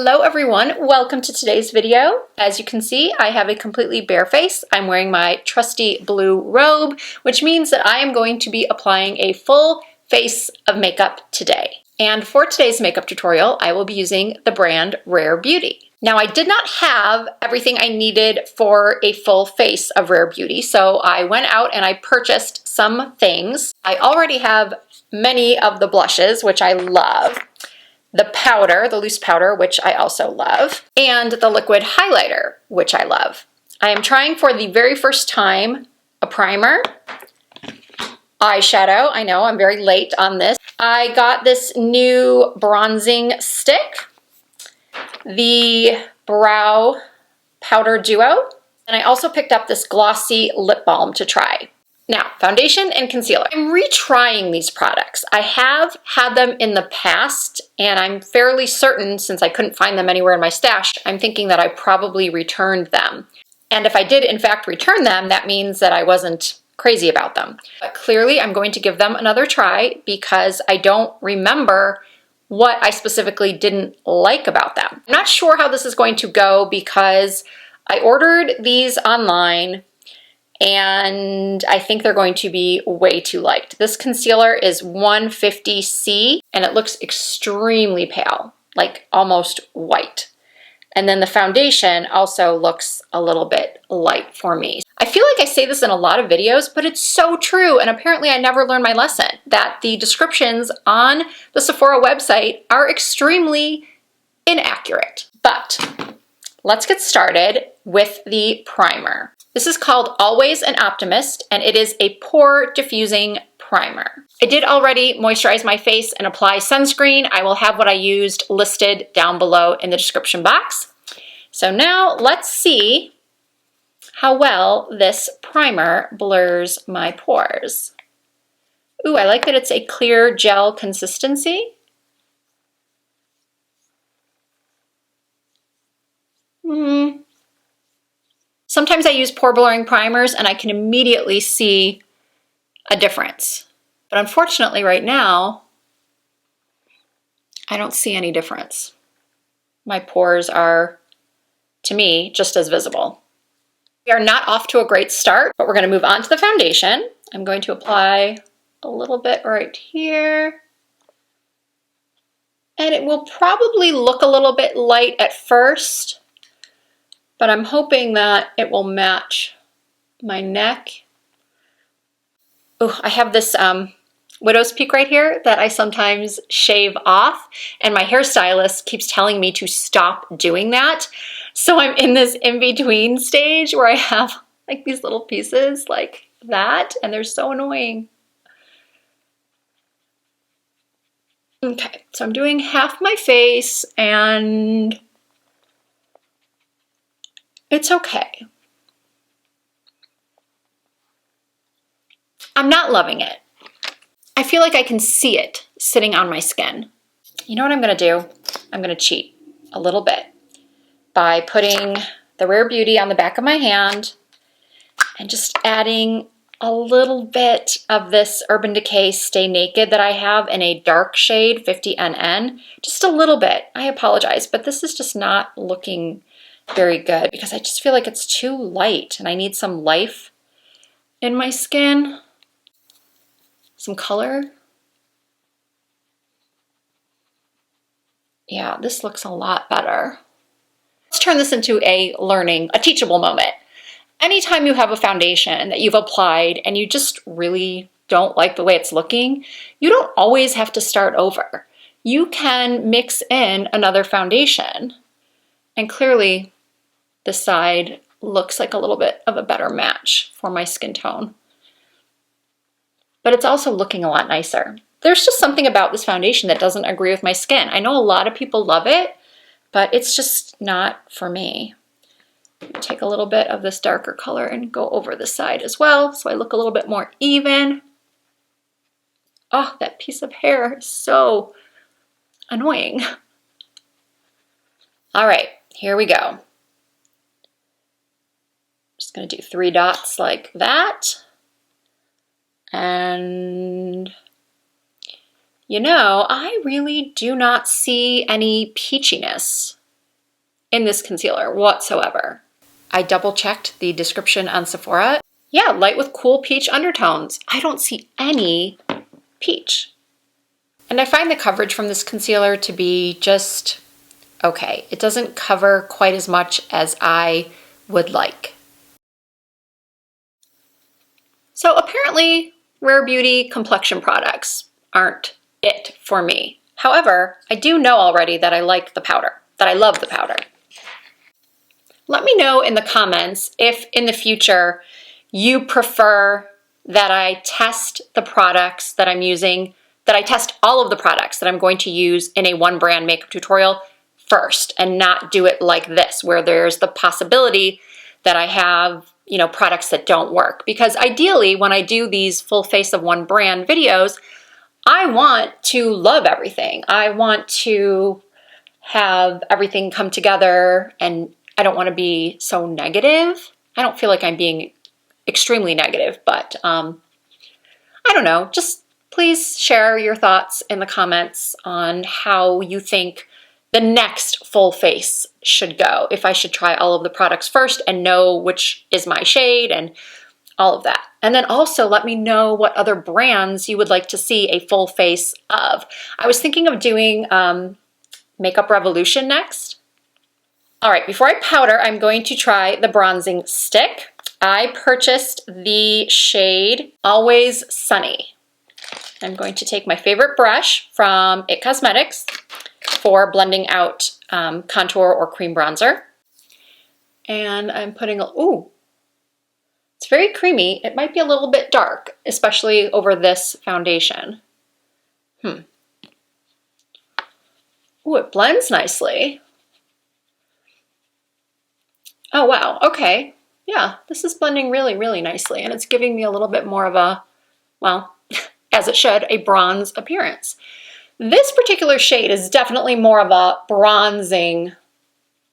Hello everyone, welcome to today's video. As you can see, I have a completely bare face. I'm wearing my trusty blue robe, which means that I am going to be applying a full face of makeup today. And for today's makeup tutorial, I will be using the brand Rare Beauty. Now, I did not have everything I needed for a full face of Rare Beauty, so I went out and I purchased some things. I already have many of the blushes, which I love. The powder, the loose powder, which I also love, and the liquid highlighter, which I love. I am trying for the very first time a primer, eyeshadow. I know I'm very late on this. I got this new bronzing stick, the brow powder duo, and I also picked up this glossy lip balm to try. Now, foundation and concealer. I'm retrying these products. I have had them in the past, and I'm fairly certain, since I couldn't find them anywhere in my stash, I'm thinking that I probably returned them. And if I did in fact return them, that means that I wasn't crazy about them. But clearly I'm going to give them another try because I don't remember what I specifically didn't like about them. I'm not sure how this is going to go because I ordered these online and I think they're going to be way too light. This concealer is 150C and it looks extremely pale, like almost white. And then the foundation also looks a little bit light for me. I feel like I say this in a lot of videos, but it's so true, and apparently I never learned my lesson, that the descriptions on the Sephora website are extremely inaccurate. But let's get started with the primer. This is called Always an Optimist, and it is a pore diffusing primer. I did already moisturize my face and apply sunscreen. I will have what I used listed down below in the description box. So now let's see how well this primer blurs my pores. Ooh, I like that it's a clear gel consistency. Sometimes I use pore blurring primers and I can immediately see a difference. But unfortunately right now, I don't see any difference. My pores are, to me, just as visible. We are not off to a great start, but we're going to move on to the foundation. I'm going to apply a little bit right here. And it will probably look a little bit light at first, but I'm hoping that it will match my neck. Oh, I have this widow's peak right here that I sometimes shave off, and my hairstylist keeps telling me to stop doing that. So I'm in this in-between stage where I have like these little pieces like that, and they're so annoying. Okay, so I'm doing half my face, and it's okay. I'm not loving it. I feel like I can see it sitting on my skin. You know what I'm gonna do? I'm gonna cheat a little bit by putting the Rare Beauty on the back of my hand and just adding a little bit of this Urban Decay Stay Naked that I have in a dark shade, 50NN. Just a little bit. I apologize, but this is just not looking very good because I just feel like it's too light and I need some life in my skin. Some color. Yeah, this looks a lot better. Let's turn this into a teachable moment. Anytime you have a foundation that you've applied and you just really don't like the way it's looking, you don't always have to start over. You can mix in another foundation, and clearly this side looks like a little bit of a better match for my skin tone. But it's also looking a lot nicer. There's just something about this foundation that doesn't agree with my skin. I know a lot of people love it, but it's just not for me. Take a little bit of this darker color and go over the side as well, so I look a little bit more even. Oh, that piece of hair is so annoying. All right, here we go. Just gonna do 3 dots like that. And you know, I really do not see any peachiness in this concealer whatsoever. I double checked the description on Sephora. Yeah, light with cool peach undertones. I don't see any peach. And I find the coverage from this concealer to be just okay. It doesn't cover quite as much as I would like. So apparently, Rare Beauty complexion products aren't it for me. However, I do know already that I like the powder, that I love the powder. Let me know in the comments if in the future you prefer that I test the products that I'm using, that I test all of the products that I'm going to use in a one brand makeup tutorial first and not do it like this, where there's the possibility that I have, you know, products that don't work. Because ideally, when I do these full face of one brand videos, I want to love everything. I want to have everything come together, and I don't want to be so negative. I don't feel like I'm being extremely negative, but I don't know. Just please share your thoughts in the comments on how you think the next full face should go. If I should try all of the products first and know which is my shade and all of that. And then also let me know what other brands you would like to see a full face of. I was thinking of doing Makeup Revolution next. All right, before I powder, I'm going to try the bronzing stick. I purchased the shade Always Sunny. I'm going to take my favorite brush from IT Cosmetics for blending out contour or cream bronzer. And I'm putting ooh, it's very creamy. It might be a little bit dark, especially over this foundation. Ooh, it blends nicely. Oh, wow. Okay. Yeah, this is blending really, really nicely. And it's giving me a little bit more of a, well, as it should, a bronze appearance. This particular shade is definitely more of a bronzing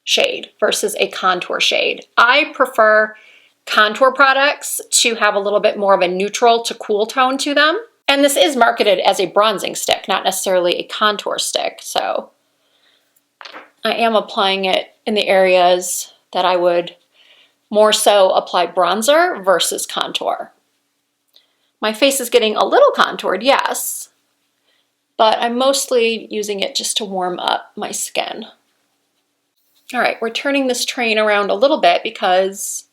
shade versus a contour shade. I prefer contour products to have a little bit more of a neutral to cool tone to them. And this is marketed as a bronzing stick, not necessarily a contour stick. So I am applying it in the areas that I would more so apply bronzer versus contour. My face is getting a little contoured, yes, but I'm mostly using it just to warm up my skin. All right, we're turning this train around a little bit because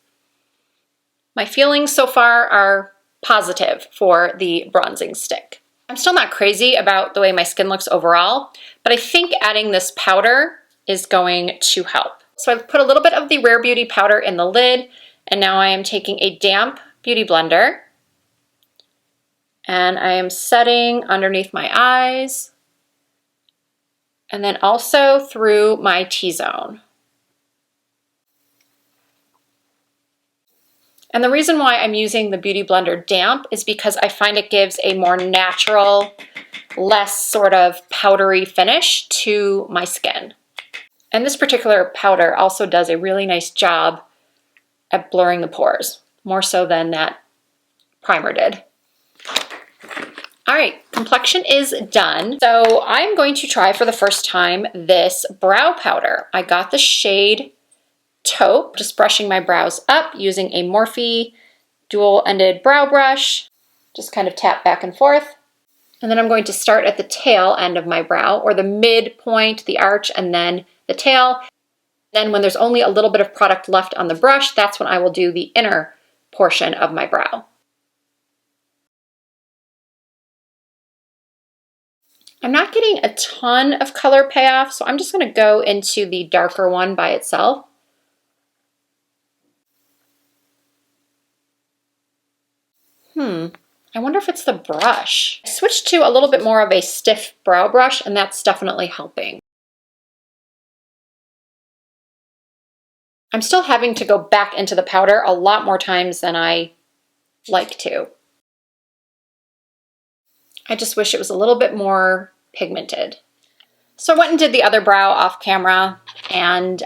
my feelings so far are positive for the bronzing stick. I'm still not crazy about the way my skin looks overall, but I think adding this powder is going to help. So I've put a little bit of the Rare Beauty powder in the lid, and now I am taking a damp beauty blender, and I am setting underneath my eyes, and then also through my T-zone. And the reason why I'm using the Beauty Blender damp is because I find it gives a more natural, less sort of powdery finish to my skin. And this particular powder also does a really nice job at blurring the pores, more so than that primer did. All right, complexion is done. So I'm going to try for the first time this brow powder. I got the shade Taupe, just brushing my brows up using a Morphe dual-ended brow brush. Just kind of tap back and forth. And then I'm going to start at the tail end of my brow, or the midpoint, the arch, and then the tail. Then when there's only a little bit of product left on the brush, that's when I will do the inner portion of my brow. I'm not getting a ton of color payoff, so I'm just going to go into the darker one by itself. I wonder if it's the brush. I switched to a little bit more of a stiff brow brush, and that's definitely helping. I'm still having to go back into the powder a lot more times than I like to. I just wish it was a little bit more pigmented. So I went and did the other brow off camera, and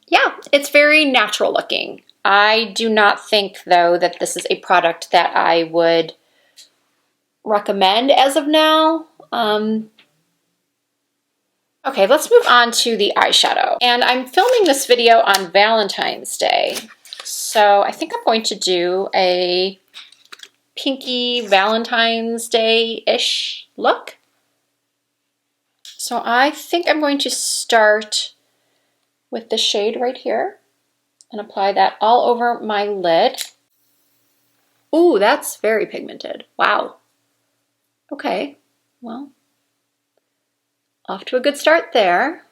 yeah, it's very natural looking. I do not think, though, that this is a product that I would recommend as of now. Okay, let's move on to the eyeshadow. And I'm filming this video on Valentine's Day. So I think I'm going to do a pinky Valentine's Day-ish look. So I think I'm going to start with the shade right here and apply that all over my lid. Ooh, that's very pigmented. Wow. Okay, well, off to a good start there.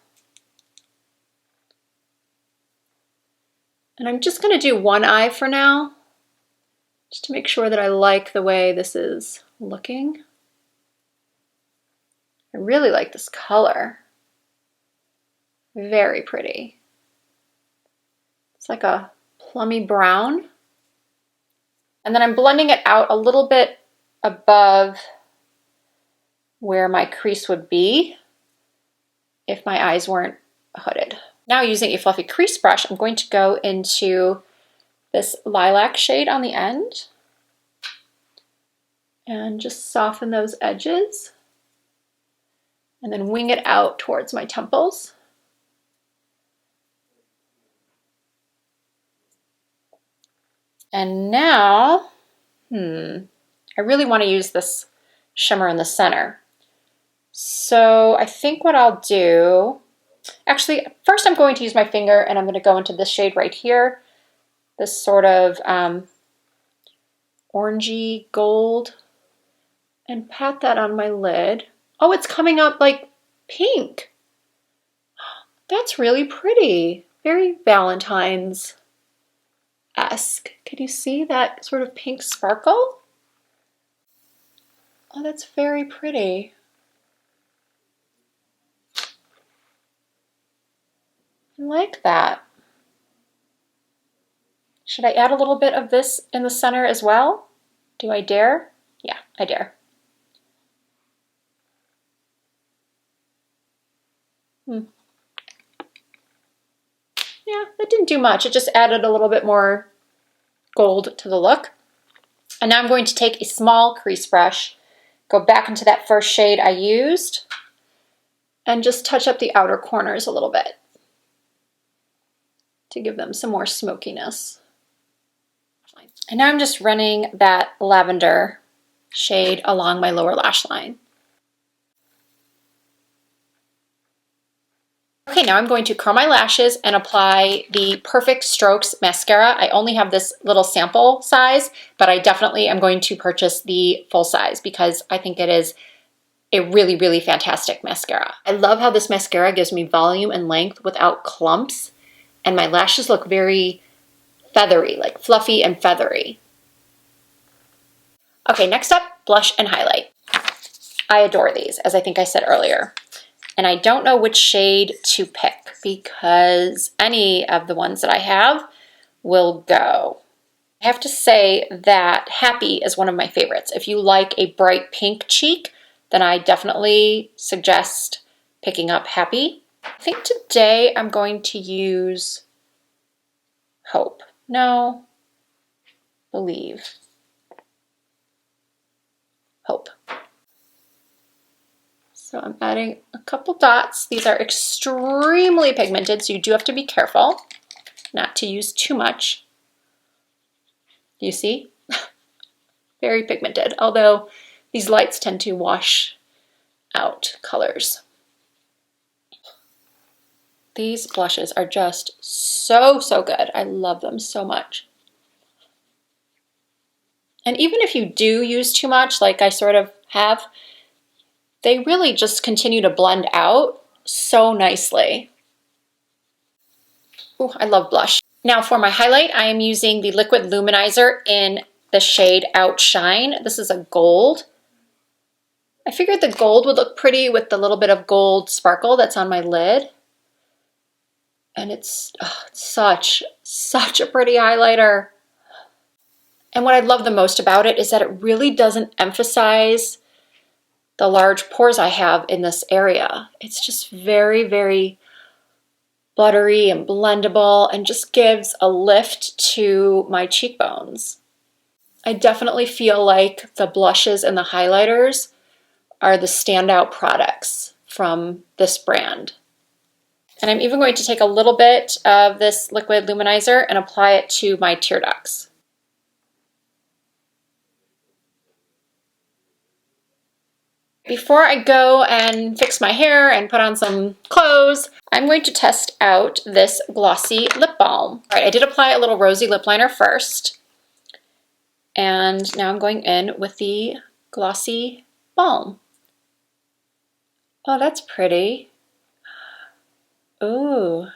And I'm just going to do one eye for now, just to make sure that I like the way this is looking. I really like this color. Very pretty. It's like a plummy brown. And then I'm blending it out a little bit above where my crease would be if my eyes weren't hooded. Now using a fluffy crease brush, I'm going to go into this lilac shade on the end and just soften those edges and then wing it out towards my temples. And now, I really want to use this shimmer in the center. So I think what I'll do, actually, first I'm going to use my finger and I'm going to go into this shade right here, this sort of orangey gold, and pat that on my lid. Oh, it's coming up like pink. That's really pretty. Very Valentine's-esque. Can you see that sort of pink sparkle? Oh, that's very pretty. I like that. Should I add a little bit of this in the center as well? Do I dare? Yeah, I dare. Yeah, that didn't do much. It just added a little bit more gold to the look. And now I'm going to take a small crease brush, go back into that first shade I used, and just touch up the outer corners a little bit to give them some more smokiness. And now I'm just running that lavender shade along my lower lash line. Okay, now I'm going to curl my lashes and apply the Perfect Strokes mascara. I only have this little sample size, but I definitely am going to purchase the full size because I think it is a really, really fantastic mascara. I love how this mascara gives me volume and length without clumps, and my lashes look very feathery, like fluffy and feathery. Okay, next up, blush and highlight. I adore these, as I think I said earlier. And I don't know which shade to pick because any of the ones that I have will go. I have to say that Happy is one of my favorites. If you like a bright pink cheek, then I definitely suggest picking up Happy. I think today I'm going to use Hope. No, Believe. Hope. So I'm adding a couple dots. These are extremely pigmented, so you do have to be careful not to use too much. You see? Very pigmented, although these lights tend to wash out colors. These blushes are just so, so good. I love them so much. And even if you do use too much, like I sort of have, they really just continue to blend out so nicely. Ooh, I love blush. Now for my highlight, I am using the Liquid Luminizer in the shade Outshine. This is a gold. I figured the gold would look pretty with the little bit of gold sparkle that's on my lid. And it's such a pretty highlighter. And what I love the most about it is that it really doesn't emphasize the large pores I have in this area. It's just very, very buttery and blendable and just gives a lift to my cheekbones. I definitely feel like the blushes and the highlighters are the standout products from this brand. And I'm even going to take a little bit of this liquid luminizer and apply it to my tear ducts. Before I go and fix my hair and put on some clothes, I'm going to test out this Glossy Lip Balm. All right, I did apply a little rosy lip liner first. And now I'm going in with the Glossy Balm. Oh, that's pretty. Ooh.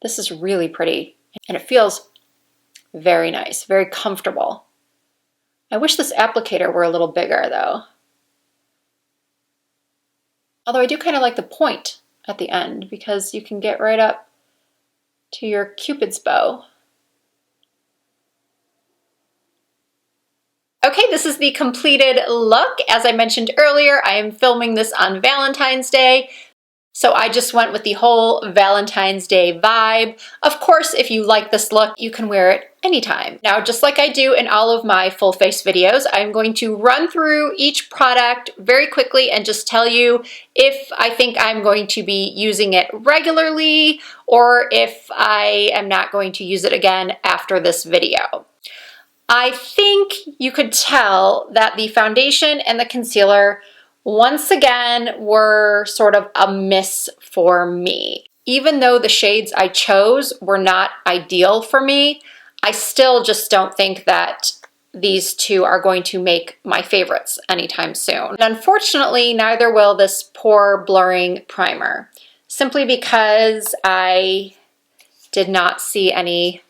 This is really pretty. And it feels very nice, very comfortable. I wish this applicator were a little bigger though. Although I do kind of like the point at the end because you can get right up to your Cupid's bow. Okay, this is the completed look. As I mentioned earlier, I am filming this on Valentine's Day. So I just went with the whole Valentine's Day vibe. Of course, if you like this look, you can wear it anytime. Now, just like I do in all of my full face videos, I'm going to run through each product very quickly and just tell you if I think I'm going to be using it regularly or if I am not going to use it again after this video. I think you could tell that the foundation and the concealer once again were sort of a miss for me. Even though the shades I chose were not ideal for me, I still just don't think that these two are going to make my favorites anytime soon. And unfortunately, neither will this pore blurring primer, simply because I did not see any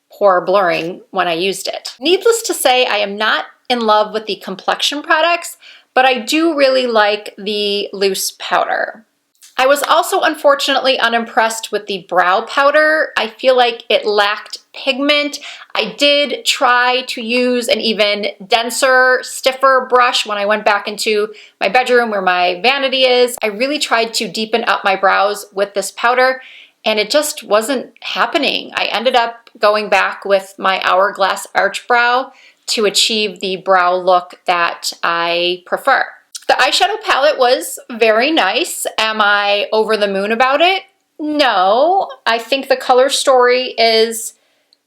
pore blurring when I used it. Needless to say, I am not in love with the complexion products, but I do really like the loose powder. I was also unfortunately unimpressed with the brow powder. I feel like it lacked pigment. I did try to use an even denser, stiffer brush when I went back into my bedroom where my vanity is. I really tried to deepen up my brows with this powder, and it just wasn't happening. I ended up going back with my Hourglass Arch Brow to achieve the brow look that I prefer. The eyeshadow palette was very nice. Am I over the moon about it? No. I think the color story is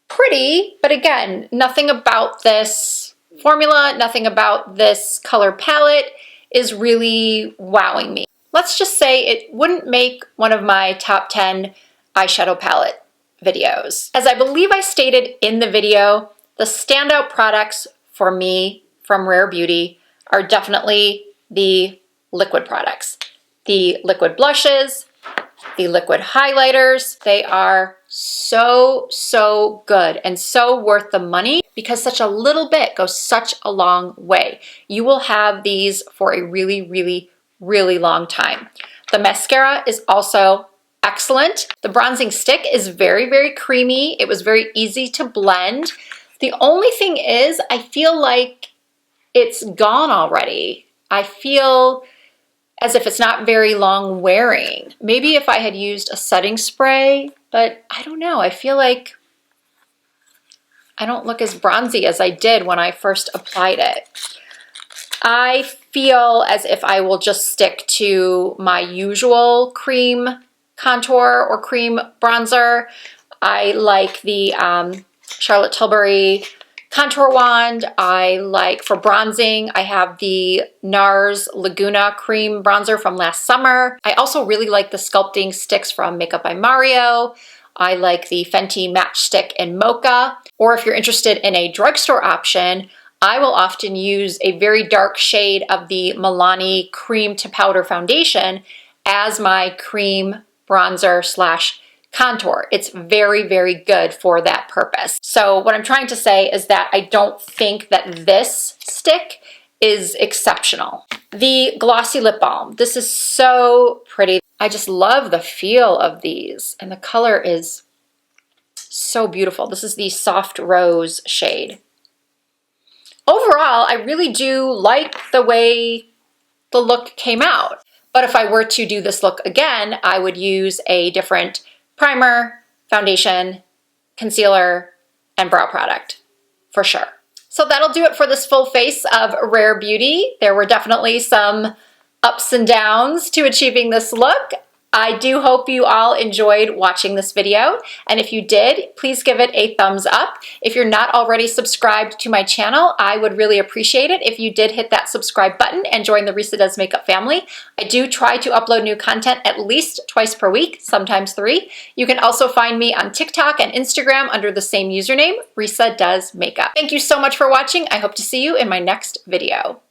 pretty, but again, nothing about this formula, nothing about this color palette is really wowing me. Let's just say it wouldn't make one of my top 10 eyeshadow palette videos. As I believe I stated in the video, the standout products for me from Rare Beauty are definitely the liquid products. The liquid blushes, the liquid highlighters. They are so good and so worth the money because such a little bit goes such a long way. You will have these for a really long time. The mascara is also excellent. The bronzing stick is very creamy. It was very easy to blend. The only thing is, I feel like it's gone already. I feel as if it's not very long wearing. Maybe if I had used a setting spray, but I don't know. I feel like I don't look as bronzy as I did when I first applied it. I feel as if I will just stick to my usual cream contour or cream bronzer. I like the Charlotte Tilbury contour wand. I like, for bronzing, I have the NARS Laguna cream bronzer from last summer. I also really like the sculpting sticks from Makeup by Mario. I like the Fenty Matchstick in Mocha. Or if you're interested in a drugstore option, I will often use a very dark shade of the Milani Cream to Powder Foundation as my cream bronzer slash contour. It's very good for that purpose. So what I'm trying to say is that I don't think that this stick is exceptional. The Glossy Lip Balm. This is so pretty. I just love the feel of these, and the color is so beautiful. This is the Soft Rose shade. Overall, I really do like the way the look came out. But if I were to do this look again, I would use a different primer, foundation, concealer, and brow product, for sure. So that'll do it for this full face of Rare Beauty. There were definitely some ups and downs to achieving this look. I do hope you all enjoyed watching this video, and if you did, please give it a thumbs up. If you're not already subscribed to my channel, I would really appreciate it if you did hit that subscribe button and join the Risa Does Makeup family. I do try to upload new content at least twice per week, sometimes 3. You can also find me on TikTok and Instagram under the same username, Risa Does Makeup. Thank you so much for watching. I hope to see you in my next video.